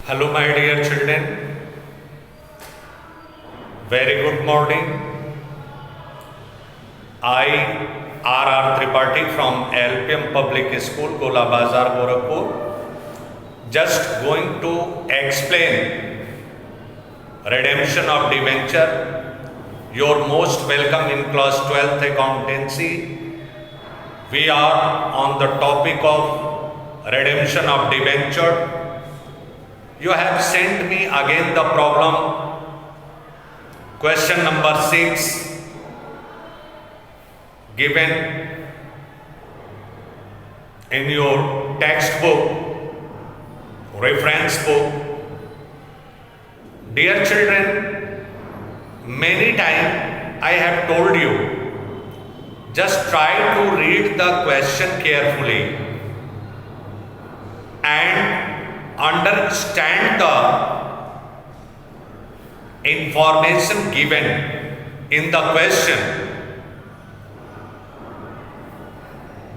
Hello, my dear children. Very good morning. I, R.R. Tripathi from LPM Public School, Gola Bazar, Gorakhpur, just going to explain redemption of debenture. You're most welcome in class 12th accountancy. We are on the topic of redemption of debenture. You have sent me again the problem, question number 6, given in your textbook, reference book. Dear children, many times I have told you, just try to read the question carefully and understand the information given in the question.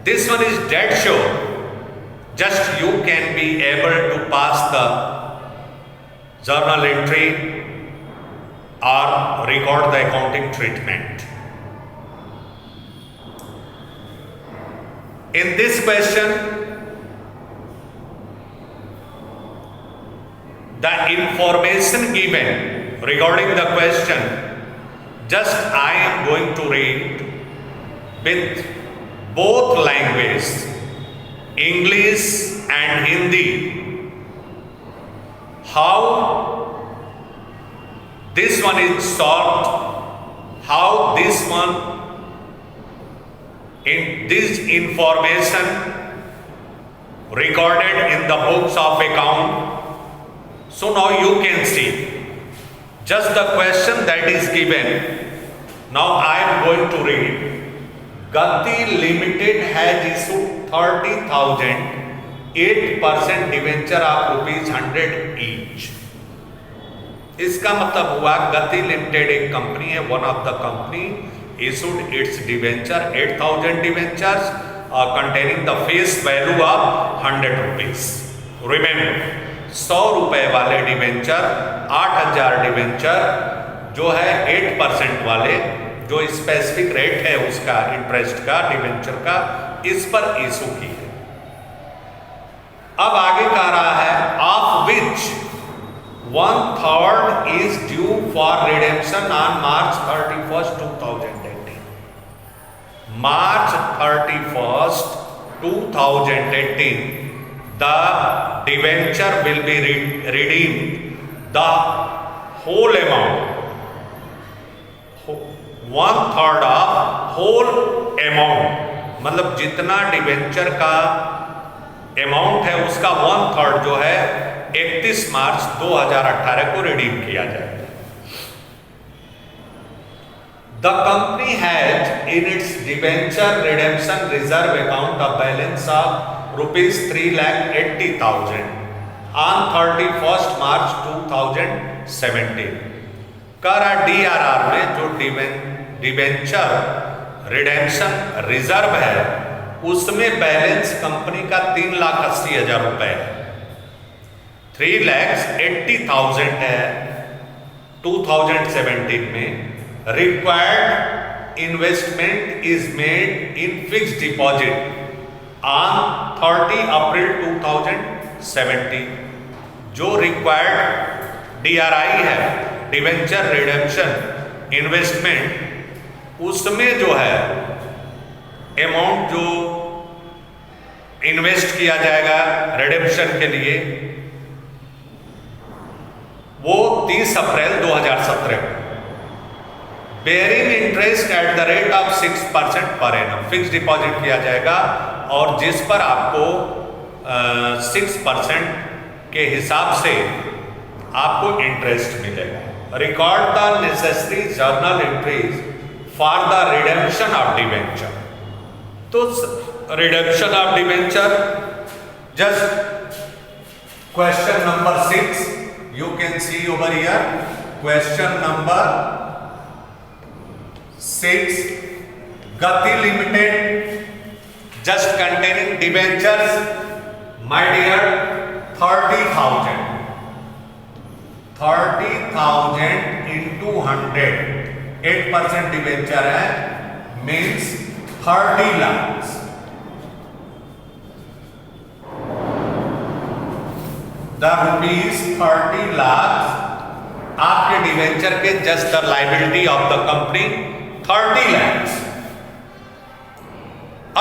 This one is dead sure. Just you can be able to pass the journal entry or record the accounting treatment. In this question, the information given regarding the question, just I am going to read with both languages, English and Hindi, how this one is solved, how this one, in this information recorded in the books of account. So now you can see just the question that is given. Now I am going to read. Gati Limited has issued 30,000, 8% debenture of ₹100 each. इसका मतलब हुआ गति limited एक company है, one of the company issued its debenture 8,000 debentures containing the face value of ₹100. Remember, 100 रुपए वाले debenture, 8,000 debenture जो है 8% वाले, जो स्पेसिफिक रेट है उसका इंटरेस्ट का डिवेंचर का, इस पर इशू की है। अब आगे कह रहा है of which 1/3 is due for redemption on March 31st, 2018। March 31st, 2018 the debenture will be redeemed, the whole amount, 1/3 of whole amount, मतलब जितना डिवेंचर का अमाउंट है उसका 1/3 जो है 31 मार्च 2018 को रिडीम किया जाएगा। The company has in its debenture redemption reserve account a balance of ₹3,80,000 on 31st March 2017। कर DRR में जो डिवेंचर रिडेम्पशन रिजर्व है उसमें बैलेंस कंपनी का ₹3,80,000 है, 3,80,000 है 2017 में। Required investment is made in fixed deposit on 30 अप्रैल 2017। जो रिक्वायर्ड DRI है, डिवेंचर रिडेम्पशन इन्वेस्टमेंट, उसमें जो है अमाउंट जो इन्वेस्ट किया जाएगा रिडेम्पशन के लिए वो 30 अप्रैल 2017 को, bearing interest at the rate of 6% per annum, fix deposit किया जाएगा और जिस पर आपको 6% के हिसाब से आपको इंटरेस्ट मिलेगा। Record the necessary journal entries for the redemption of debenture. तो redemption of debenture, just question number 6 you can see over here, question number 6, Gati Limited just containing debentures, my dear, 30,000 30,000 into 100, 8% debenture है, means 30 lakhs. The rupees 30 lakhs आपके debenture के just the liability of the company 30 lakhs.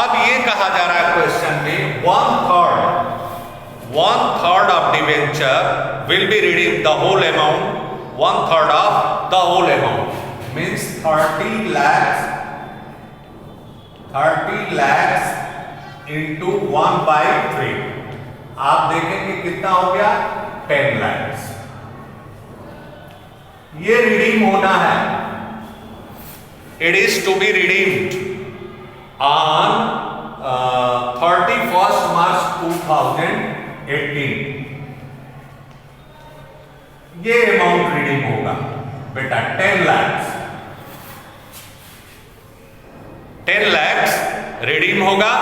अब ये कहा जा रहा है question में 1/3 of debenture will be redeemed the whole amount, 1/3 of the whole amount means 30 lakhs into 1/3. आप देखेंगे कितना हो गया 10 lakhs. ये रिडीम होना है. It is to be redeemed on 31st March 2018. ये अमाउंट रिडीम होगा बेटा 10 lakhs. 10 lakhs रिडीम होगा.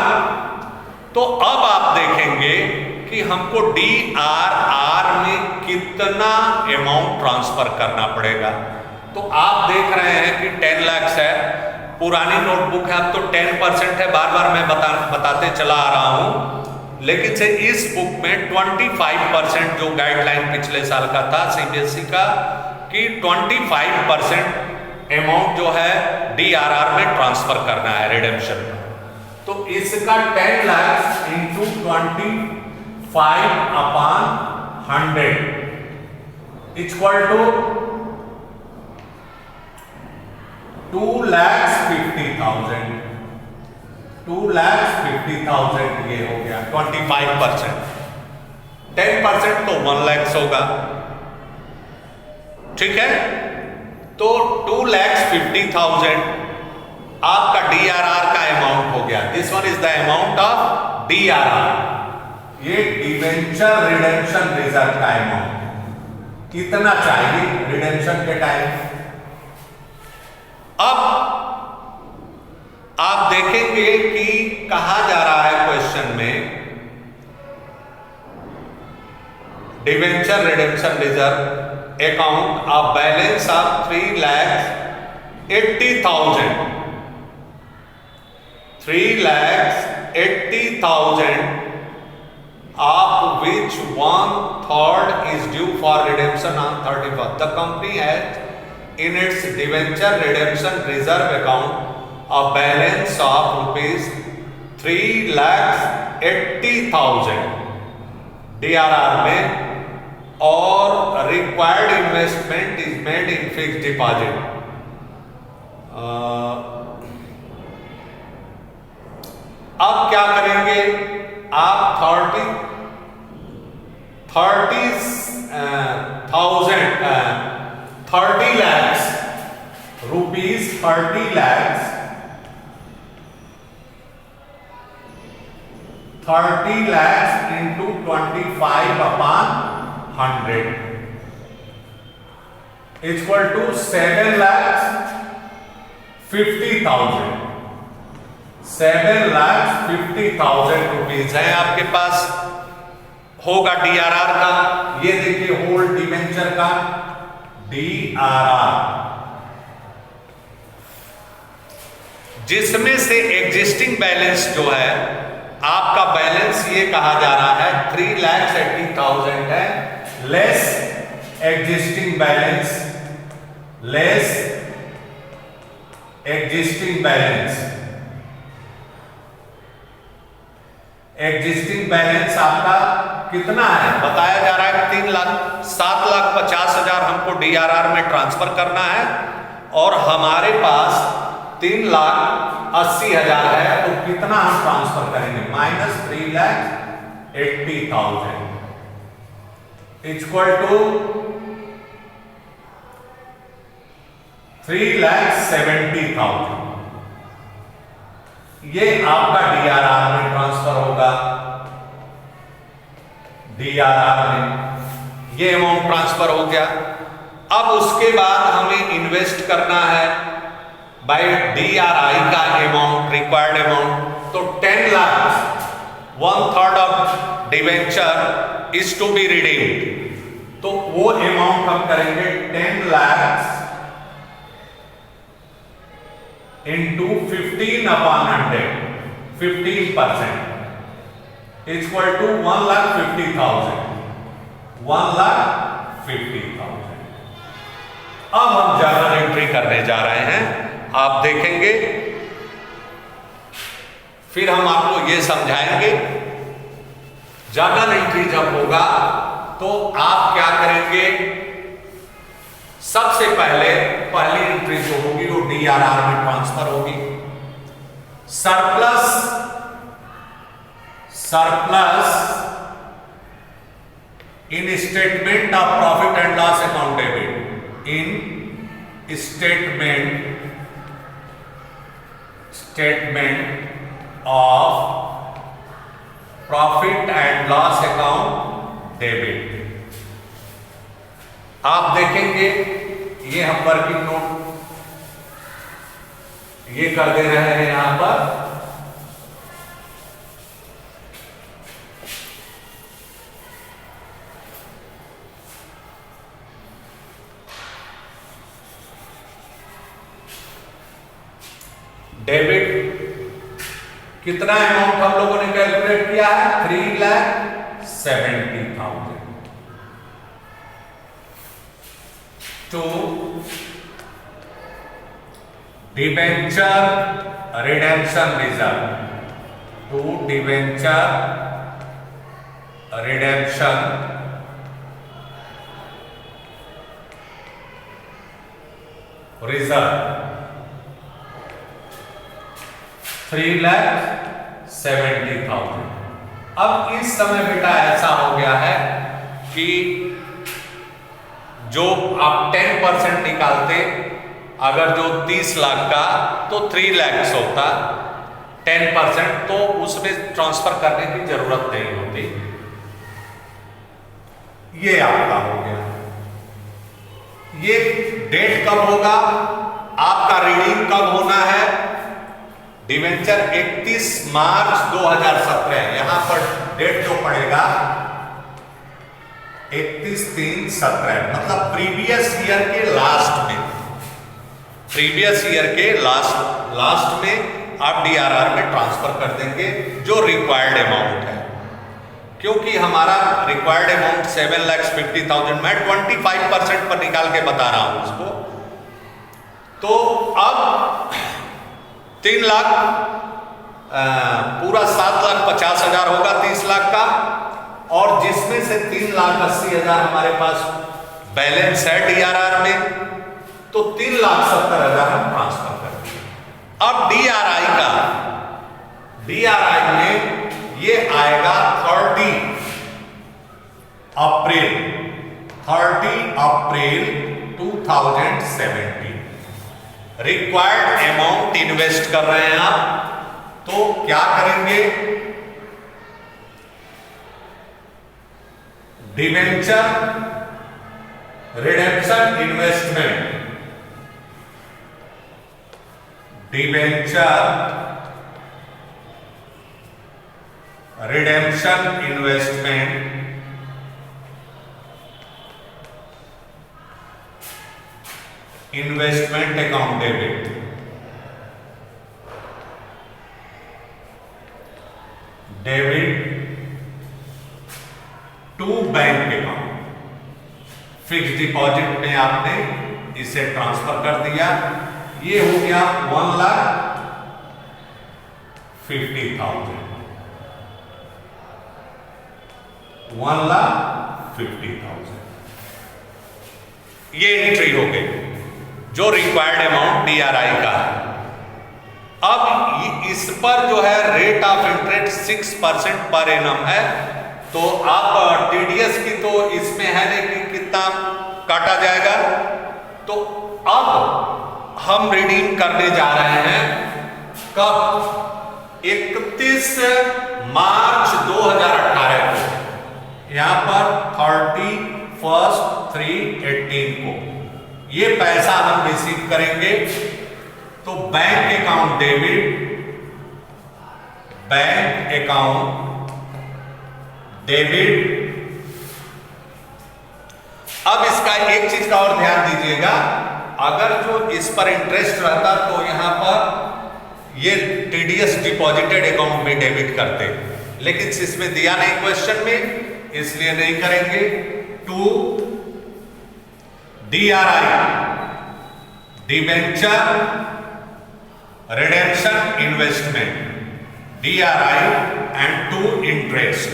तो अब आप देखेंगे कि हमको DRR में कितना अमाउंट ट्रांसफर करना पड़ेगा. तो आप देख रहे हैं कि 10 lakhs है, पुरानी नोटबुक है, अब तो 10% है, बार बार मैं बताते चला आ रहा हूं. लेकिन से इस बुक में 25% जो गाइडलाइन पिछले साल का था CBSE का कि 25% अमाउंट जो है DRR में ट्रांसफर करना है रिडेम्पशन में. तो इसका 10 lakhs into 25/100 इक्वल टू 2,50,000. 2,50,000 ये हो गया 25%. 10% तो 1 lakhs होगा. ठीक है. तो 2,50,000 आपका DRR का अमाउंट हो गया. This one is the amount of DRR. ये डिवेंचर रिडेम्पशन रिजर्व का अमाउंट कितना चाहिए रिडेम्पशन के टाइम. अब आप देखेंगे कि कहा जा रहा है क्वेश्चन में debenture redemption reserve account of balance of 3,80,000. 3,80,000 of which 1/3 is due for redemption on 31st. The company has in its debenture redemption reserve account a balance of rupees 3,80,000 DRR में, और required investment is made in fixed deposit. अब क्या करेंगे आप 30 lakhs rupees 30 lakhs 30 lakhs into 25/100 equal to 7,50,000. 7,50,000 rupees है आपके पास होगा DRR का. ये देखिए होल डिवेंचर का DRR, जिसमें से एग्जिस्टिंग बैलेंस जो है आपका बैलेंस ये कहा जा रहा है 3,80,000 है, less existing balance, less existing balance. Existing balance आपका कितना है बताया जा रहा है 7,50,000 हमको DRR में ट्रांसफर करना है, और हमारे पास 3,80,000 है. तो कितना हम ट्रांसफर करेंगे माइनस 3,80,000 इक्वल टू 3,70,000. ये आपका DRR में ट्रांसफर होगा. DRR में ये अमाउंट ट्रांसफर हो गया. अब उसके बाद हमें इन्वेस्ट करना है बाय DRI का अमाउंट, रिक्वायर्ड अमाउंट. तो 10 lakhs 1/3 of debenture is to be redeemed. तो वो अमाउंट हम करेंगे 10 लाख इंटू 15/100, 15% इक्वल टू 1,50,000, 1,50,000। अब हम जर्नल एंट्री करने जा रहे हैं, आप देखेंगे, फिर हम आपको ये समझाएंगे। जर्नल एंट्री जब होगा तो आप क्या करेंगे, सबसे पहले पहली एंट्री जो होगी वो DRR में ट्रांसफर होगी। Surplus in statement of profit and loss account debit, in statement of profit and loss account debit. आप देखेंगे ये हम वर्किंग नोट ये कर दे रहे हैं यहां पर। डेबिट कितना अमाउंट हम लोगों ने कैलकुलेट किया है, 3,70,000 to debenture redemption reserve, to debenture redemption reserve 3,70,000। अब इस समय बेटा ऐसा हो गया है कि जो आप 10% निकालते, अगर जो 30 लाख का तो 3 लाख होता, 10% तो उसमें ट्रांसफर करने की जरूरत नहीं होती। ये आपका हो गया। ये डेट कब होगा, आपका रीडिंग कब होना है, डिवेंचर 31 मार्च 2017, यहां पर डेट जो पड़ेगा 31/3/17, मतलब प्रीवियस ईयर के लास्ट में, प्रीवियस ईयर के लास्ट में आप DRR में ट्रांसफर कर देंगे जो रिक्वायर्ड अमाउंट है। क्योंकि हमारा रिक्वायर्ड अमाउंट 7,50,000, मैं 25% पर निकाल के बता रहा हूं उसको। तो अब 3 लाख पूरा 7,50,000 होगा 30 लाख का, और जिसमें से 3,80,000 हमारे पास बैलेंस है DRR में, तो 3,70,000 हम ट्रांसफर कर देंगे। अब DRI में ये आएगा 30 अप्रैल 2017। रिक्वायर्ड अमाउंट इन्वेस्ट कर रहे हैं आप, तो क्या करेंगे, debenture redemption investment, debenture redemption investment investment account debit, debit to bank account. Fix deposit में आपने इसे ट्रांसफर कर दिया, ये हो गया 1,50,000, 1,50,000 ये एंट्री हो गई जो रिक्वायर्ड अमाउंट DRI का है। अब इस पर जो है rate of interest 6% per annum है, तो आप TDS की तो इसमें है नहीं कि कितना काटा जाएगा। तो अब हम रिडीम करने जा रहे हैं कब, 31 मार्च 2018 को, यहां पर 31/3/18 को ये पैसा हम रिसीव करेंगे। तो bank account debit, bank account debit का एक चीज का और ध्यान दीजिएगा, अगर जो इस पर इंटरेस्ट रहता तो यहां पर ये टीडीएस डिपॉजिटेड अकाउंट में डेबिट करते, लेकिन इसमें दिया नहीं क्वेश्चन में, इसलिए नहीं करेंगे। To DRI debenture redemption investment, DRI and to interest.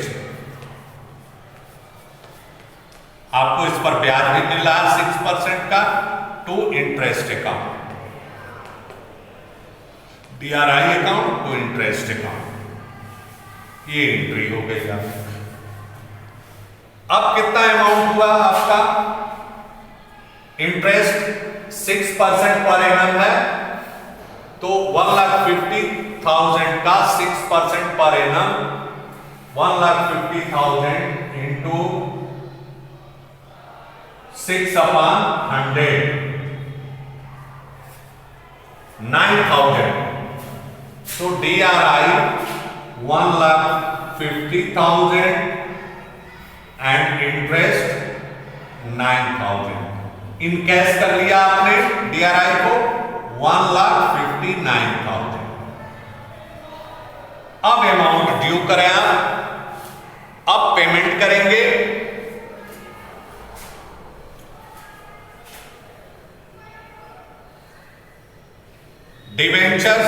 आपको इस पर ब्याज भी मिल रहा है 6% का। To interest account, DRI account, to interest account, ये एंट्री हो गई। अब कितना अमाउंट हुआ आपका? इंटरेस्ट 6% पर एनम है, तो 1,50,000 का 6% per annum 1,50,000 into 6/100 9,000। So DRI 1,50,000 and interest 9,000। In cash कर लिया आपने DRI को 1,59,000। अब अमाउंट ड्यू करें आप, अब पेमेंट करेंगे। Debentures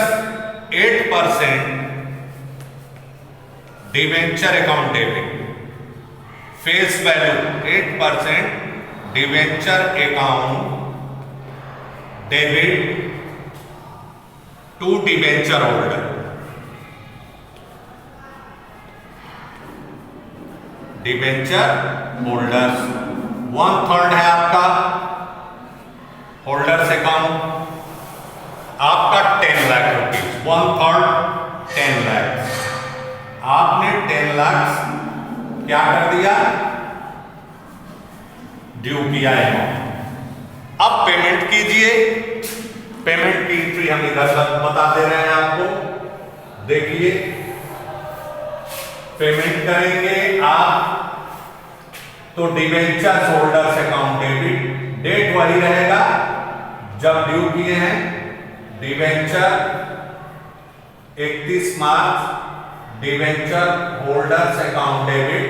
8%, debenture account debit, face value 8%, debenture account debit to debenture holder. Debenture holders 1/3 है आपका होल्डर्स अकाउंट, आपका 10 लाख रुपीज, 1/3 10 लाख। आपने 10 लाख क्या कर दिया? ड्यू किया है। अब पेमेंट कीजिए। पेमेंट की एंट्री हम इधर बता दे रहे हैं आपको, देखिए। पेमेंट करेंगे आप तो debenture holders account debit, date वही रहेगा जब ड्यू किए हैं। Debenture 31 March, debenture holders account debit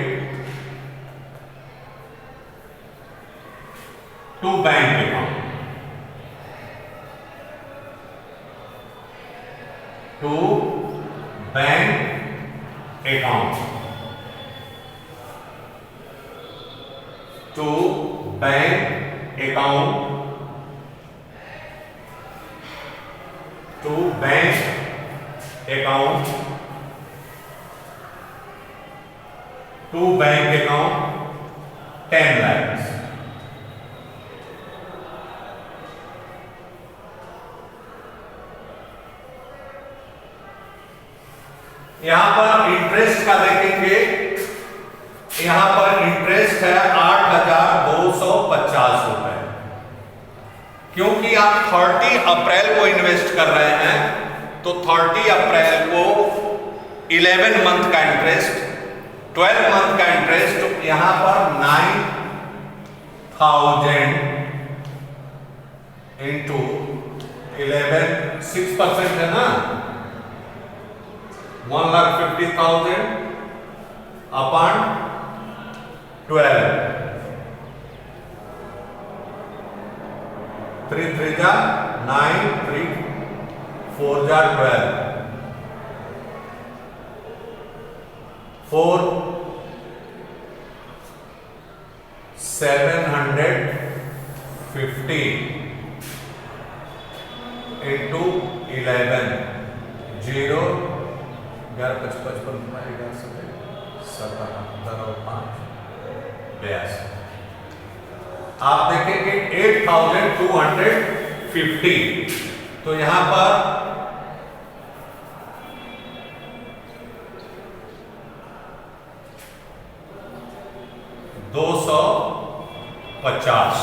to bank account, to bank account, to bank account, to bank account, to bank account 10 lakh. यहां पर इंटरेस्ट का देखेंगे, यहां पर इंटरेस्ट है 8,250 रुपए। क्योंकि आप 30 अप्रैल को इन्वेस्ट कर रहे हैं तो 30 अप्रैल को 11 मंथ का इंटरेस्ट, 12 मंथ का इंटरेस्ट, यहां पर 9,000 इंटू 11, 6% है ना, 1,50,000 अपॉन 12, 3 3 जा 9, 3 4 जा 12, 4 750 इंटू 11, 0 11,55 82। आप देखेंगे 8,250, तो यहां पर 250,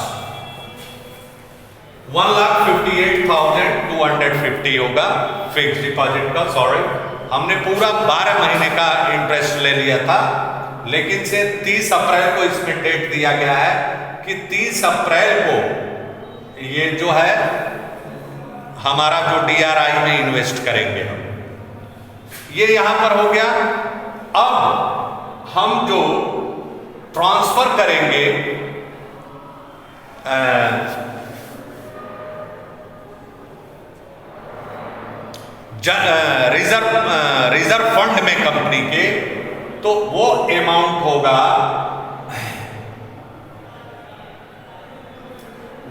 1,58,250 होगा फिक्स डिपॉजिट का। सॉरी, हमने पूरा 12 महीने का इंटरेस्ट ले लिया था, लेकिन से 30 अप्रैल को इसमें डेट दिया गया है कि 30 अप्रैल को ये जो है हमारा जो DRI में इन्वेस्ट करेंगे हम, ये यहां पर हो गया। अब हम जो ट्रांसफर करेंगे रिजर्व फंड में कंपनी के, तो वो अमाउंट होगा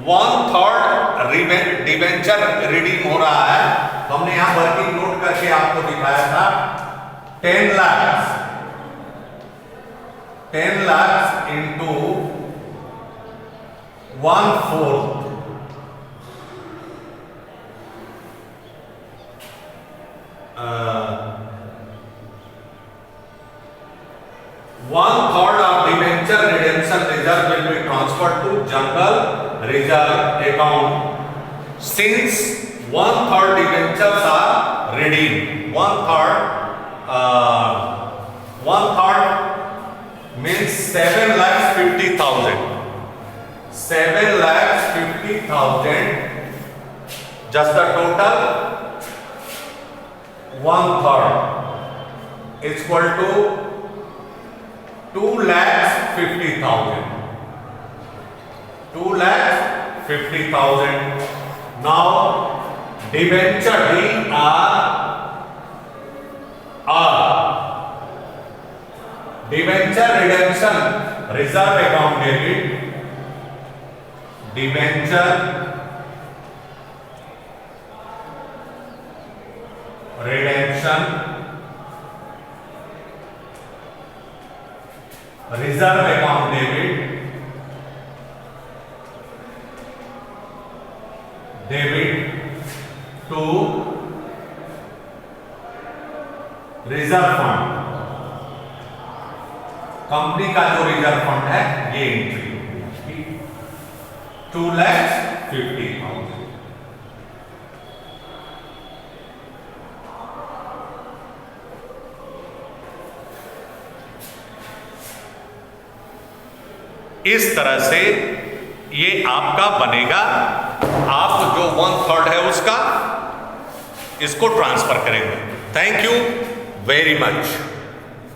1/3 डिबेंचर रिडीम हो रहा है। हमने यहां वर्किंग नोट करके आपको दिखाया था 10 lakh into 1/4 1/3 of debenture redemption reserve will be transferred to general reserve account since 1/3 debentures are redeemed. 1/3 means 7,50,000. 7,50,000. Just the total 1/3 is equal to 2,50,000. 2,50,000. Now debenture debenture redemption reserve account debit. Debenture redemption reserve account debit to reserve fund, company का जो reserve fund है ये entry 2,50,000। इस तरह से ये आपका बनेगा। आप जो 1/3 है उसका इसको ट्रांसफर करेंगे। Thank you very much.